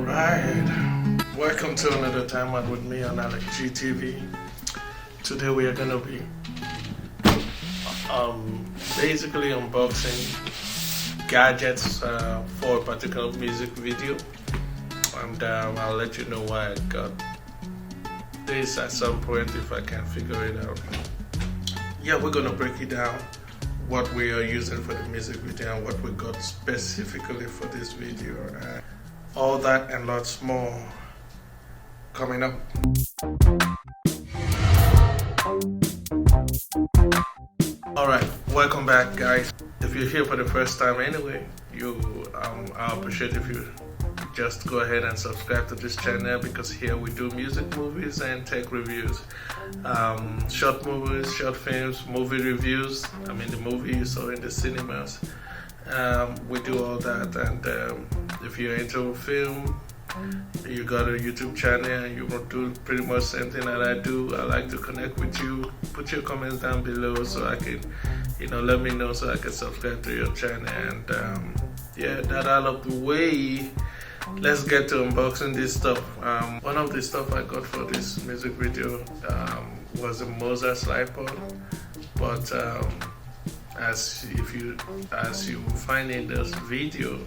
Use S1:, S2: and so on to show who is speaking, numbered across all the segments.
S1: Alright, welcome to another time out with me on Alec GTV. Today we are going to be basically unboxing gadgets for a particular music video, and I'll let you know why I got this at some point if I can figure it out. Yeah, we're going to break it down, what we are using for the music video and what we got specifically for this video. All that and lots more coming up. Alright, welcome back guys. If you're here for the first time anyway, I'll appreciate if you just go ahead and subscribe to this channel, because here we do music, movies and tech reviews. Short movies, short films, movie reviews, I mean the movies or in the cinemas. We do all that, and if you're into film, you got a YouTube channel and you want to do pretty much the same thing that I do, I like to connect with you. Put your comments down below so I can, let me know so I can subscribe to your channel. And yeah, that out of the way, let's get to unboxing this stuff. One of the stuff I got for this music video was a Mozart slide pod, but as you find in this video,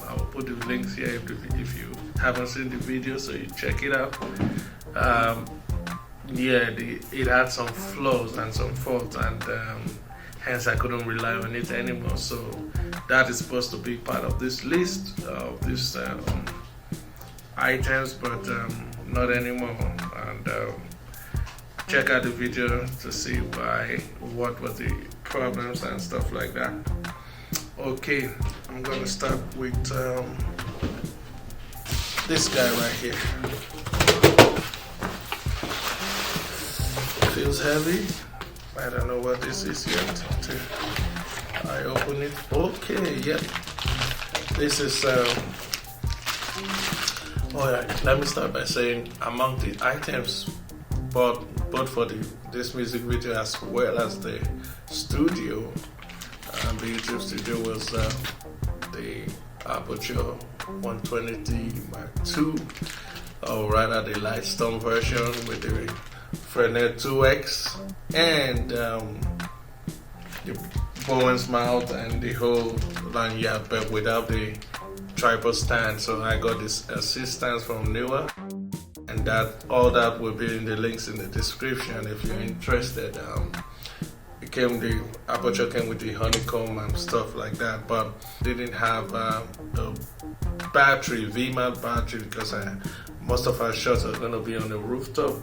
S1: I will put the links here if you haven't seen the video, so you check it out. Yeah, it had some flaws and some faults, and hence I couldn't rely on it anymore. So that is supposed to be part of this list of these items, but not anymore. And check out the video to see what were the problems and stuff like that. Okay, I'm gonna start with this guy right here. Feels heavy. I don't know what this is yet until I open it. Okay, yeah. This is alright, let me start by saying among the items bought for this music video as well as the studio, the YouTube studio, was the Aperture 120D Mark II, or rather the Lightstorm version with the Frenet 2X and the Bowen's mount and the whole lanyard, but without the tripod stand. So I got this assistance from NEEWER'S, and all that will be in the links in the description if you're interested. The Aperture came with the honeycomb and stuff like that, but didn't have a battery, VMAT battery, because most of our shots are going to be on the rooftop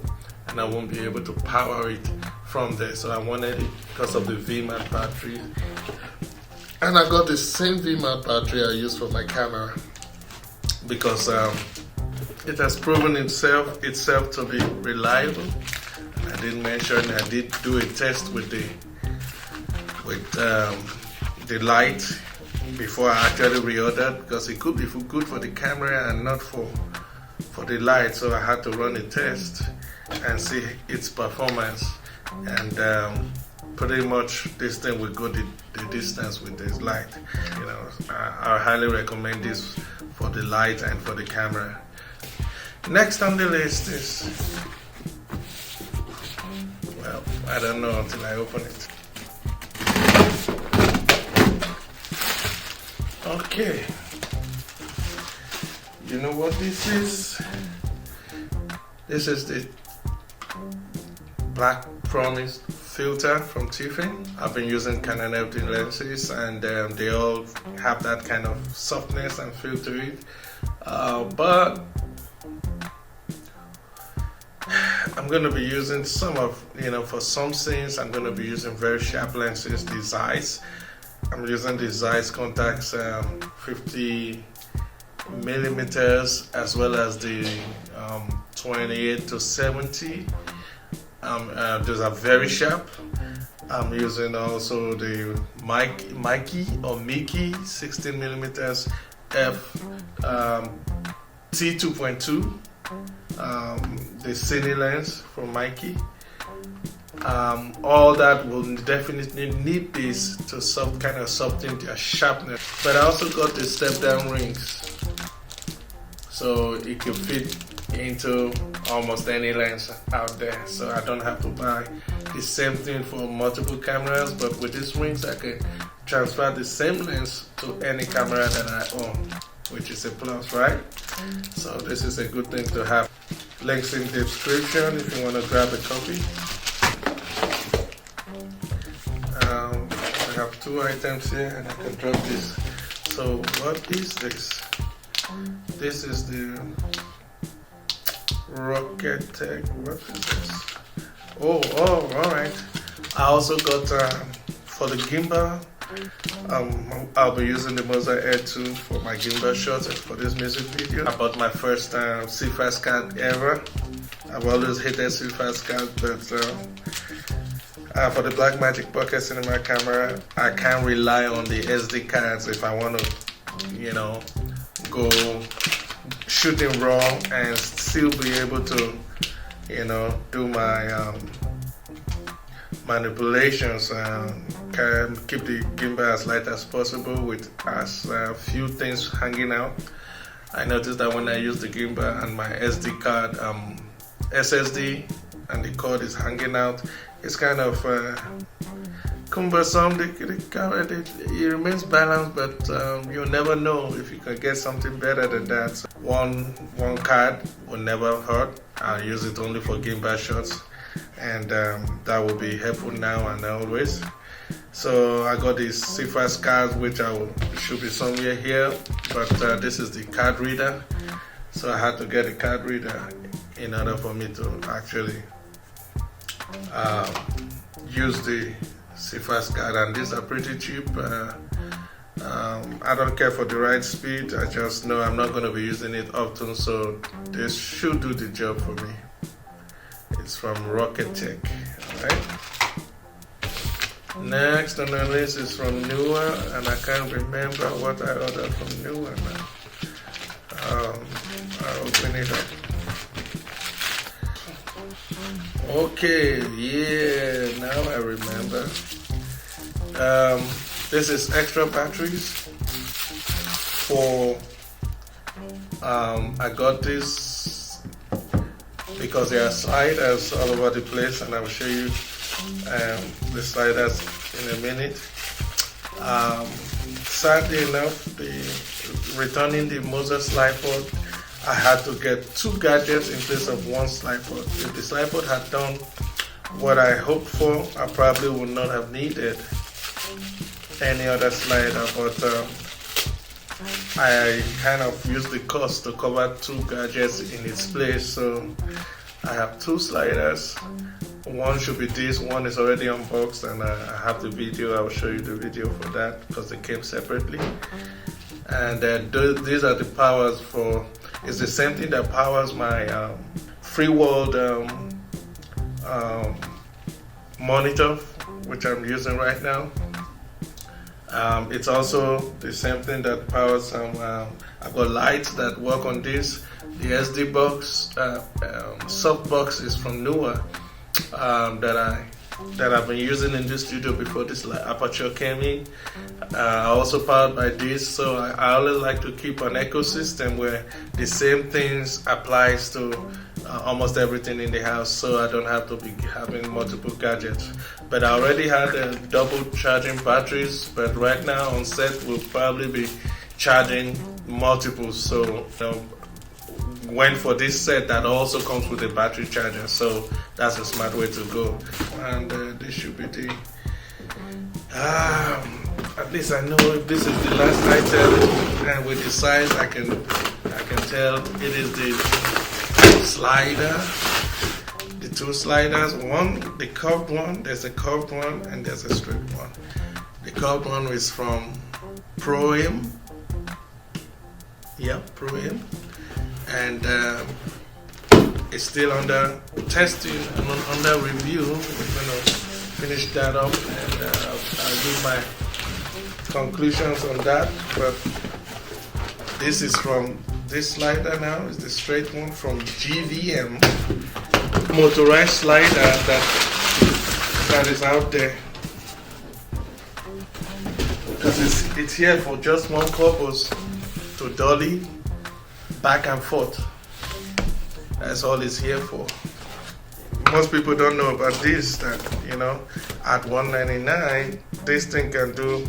S1: and I won't be able to power it from there. So I wanted it because of the VMAT battery, and I got the same VMAT battery I use for my camera, because it has proven itself to be reliable. I didn't mention, I did do a test with the light before I actually reordered, because it could be good for the camera and not for the light. So I had to run a test and see its performance, and pretty much this thing will go the distance with this light. I highly recommend this for the light and for the camera. Next on the list is, well, I don't know until I open it. Okay, you know what this is? This is the Black Promise filter from Tiffany. I've been using Canon FD lenses, and they all have that kind of softness and feel to it, but I'm going to be using for some scenes, I'm going to be using very sharp lenses, the Zeiss. I'm using the Zeiss Contax 50 millimeters, as well as the 28 to 70. Those are very sharp. I'm using also the Mickey 16 millimeters f T2.2, the cine lens from Mickey. All that will definitely need this to soften their sharpness. But I also got the step down rings. so it can fit into almost any lens out there. So I don't have to buy the same thing for multiple cameras, but with these rings I can transfer the same lens to any camera that I own, which is a plus, right? So this is a good thing to have. Links in the description if you want to grab a copy. I have two items here and I can drop this. So what is this? This is the Rocket Tech. What is this? Oh, alright. I also got for the gimbal. I'll be using the Moza Air 2 for my gimbal shots and for this music video. I bought my first CFast card ever. I've always hated CFast card, but for the Blackmagic Pocket Cinema camera, I can't rely on the SD cards if I want to, you know, go shooting raw and still be able to, you know, do my manipulations and can keep the gimbal as light as possible with as few things hanging out. I noticed that when I use the gimbal and my SD card SSD and the cord is hanging out, it's kind of cumbersome. It remains balanced, but you'll never know if you can get something better than that. So one card will never hurt. I'll use it only for gimbal shots, and that will be helpful now and always. So I got these CFast cards, which should be somewhere here, but this is the card reader. So I had to get a card reader in order for me to actually use the CFast card, and these are pretty cheap. I don't care for the ride speed. I just know I'm not going to be using it often, so this should do the job for me. It's from Rocket Tech. Alright. Next on the list is from Neewer, and I can't remember what I ordered from Neewer now. I'll open it up. Okay, yeah, now I remember. This is extra batteries for, I got this because there are sliders all over the place, and I'll show you the sliders in a minute. Sadly enough, returning the Moza slide pod, I had to get two gadgets in place of one slide pod. If the slide pod had done what I hoped for, I probably would not have needed any other slider, but I kind of used the cost to cover two gadgets in its place. So I have two sliders. One should be this, one is already unboxed, and I have the video. I'll show you the video for that because they came separately. And these are the powers for, it's the same thing that powers my free world monitor, which I'm using right now. It's also the same thing that powers some, I've got lights that work on this. The SD box, SOFTBOX is from Neewer, that I've been using in this studio before this aperture came in. Also powered by this, so I always like to keep an ecosystem where the same things applies to almost everything in the house, so I don't have to be having multiple gadgets. But I already had double charging batteries, but right now on set we'll probably be charging multiple, so went for this set that also comes with a battery charger, so that's a smart way to go. And this should be the at least I know if this is the last item, and with the size I can tell it is the slider, the two sliders. One, the curved one, there's a curved one and there's a straight one. The curved one is from Pro-Aim. Yeah, Pro-Aim. And it's still under testing and under review. We're going to finish that up, and I'll give my conclusions on that. But this is from this slider now, is the straight one from GVM, motorized slider that is out there. Because it's here for just one purpose, to dolly back and forth. That's all it's here for. Most people don't know about this, that at $199 this thing can do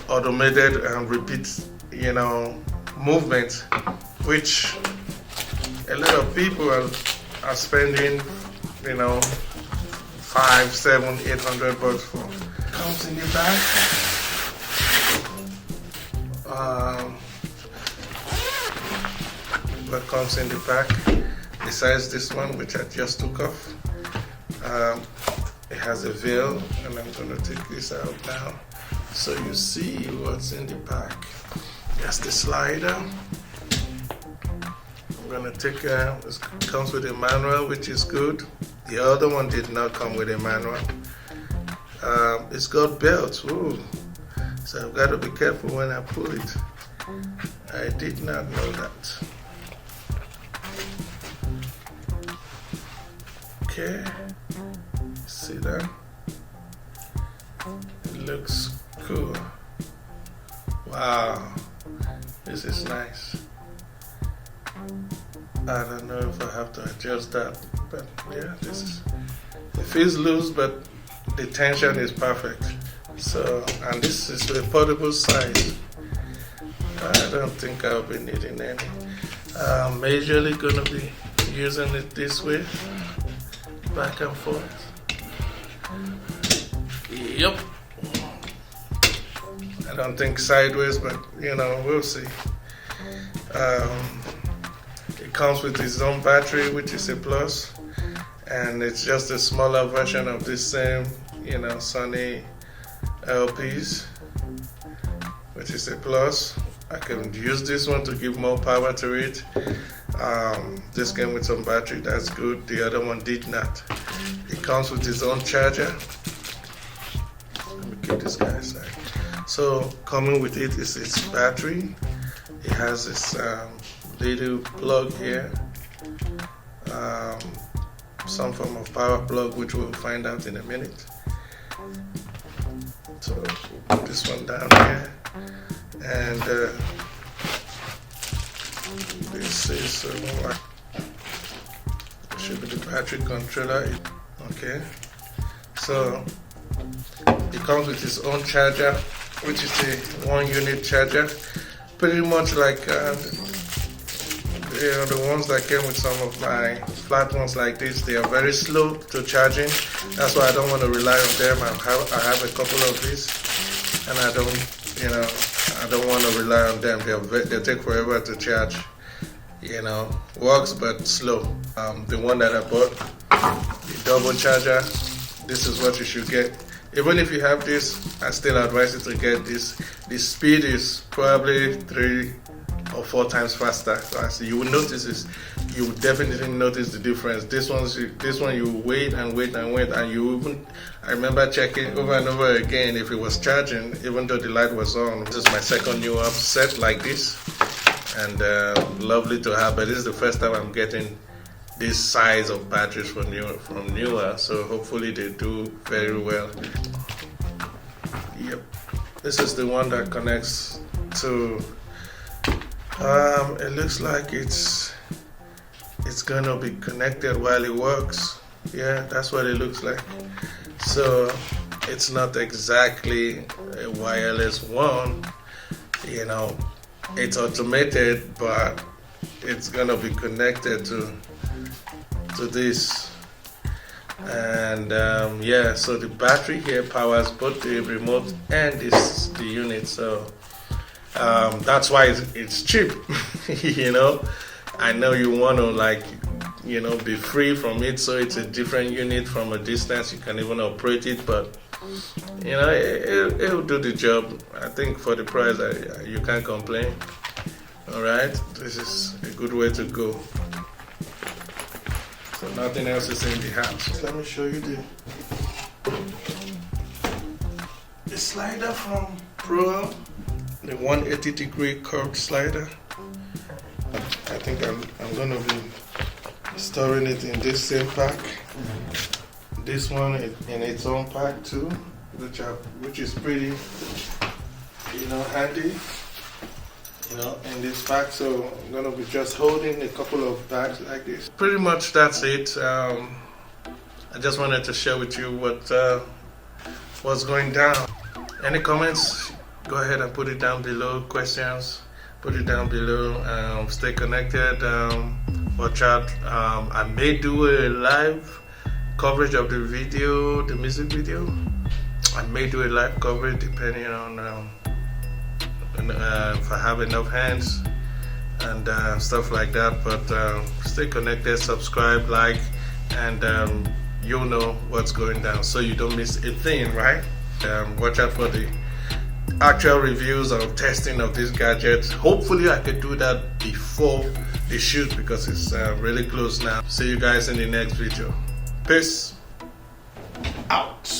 S1: automated and repeat movement, which a lot of people are spending $500, $700, $800 for. Comes in the back. What comes in the back besides this one, which I just took off? It has a veil, and I'm going to take this out now so you see what's in the back. That's the slider. I'm going to take it comes with a manual, which is good. The other one did not come with a manual. It's got belts. Ooh. So I've got to be careful when I pull it. I did not know that. Okay, see that? It looks cool. Wow, this is nice. I don't know if I have to adjust that, but yeah, it feels loose, but the tension is perfect. So, and this is a portable size. I don't think I'll be needing any. I'm majorly gonna be using it this way, back and forth. Yep. I don't think sideways, but we'll see. It comes with its own battery, which is a plus, and it's just a smaller version of this same, Sony LPs, which is a plus. I can use this one to give more power to it. This came with some battery, that's good. The other one did not. It comes with its own charger. Let me keep this guy aside. So coming with it is its battery. It has this little plug here, some form of power plug, which we'll find out in a minute. So we'll put this one down here, and this is should be the battery controller. Okay, so it comes with its own charger, which is a 1-unit charger, pretty much like the ones that came with some of my flat ones like this. They are very slow to charging. That's why I don't want to rely on them. I have a couple of these, and I don't want to rely on them. They take forever to charge. Works but slow. The one that I bought, the double charger, this is what you should get. Even if you have this, I still advise you to get this. The speed is probably 3 or 4 times faster. So you will notice this. You will definitely notice the difference. This one you wait and wait and wait, and I remember checking over and over again if it was charging, even though the light was on. This is my second new set like this, and lovely to have. But this is the first time I'm getting this size of batteries from Neewer, so hopefully they do very well. Yep, this is the one that connects to. It looks like it's gonna be connected while it works. Yeah, that's what it looks like. So it's not exactly a wireless one, it's automated, but it's gonna be connected to this. And yeah, so the battery here powers both the remote and the unit, so that's why it's cheap. I know you want to be free from it, so it's a different unit from a distance. You can even operate it, but it'll do the job. I think for the price, you can't complain. All right, this is a good way to go. So nothing else is in the house. Let me show you the slider from Pro, the 180-degree curved slider. I think I'm going to be storing it in this same pack. This one in its own pack too, which is pretty, handy. in this pack. So I'm gonna be just holding a couple of bags like this. Pretty much that's it. I just wanted to share with you what's going down. Any comments? Go ahead and put it down below. Questions? Put it down below. Stay connected. Watch out. I may do a live coverage of the video, the music video. I may do a live coverage depending on if I have enough hands and stuff like that. But stay connected, subscribe, like, and you'll know what's going down so you don't miss a thing, right? Watch out for the actual reviews or testing of these gadgets. Hopefully I could do that before the shoot because it's really close now. See you guys in the next video. Peace out.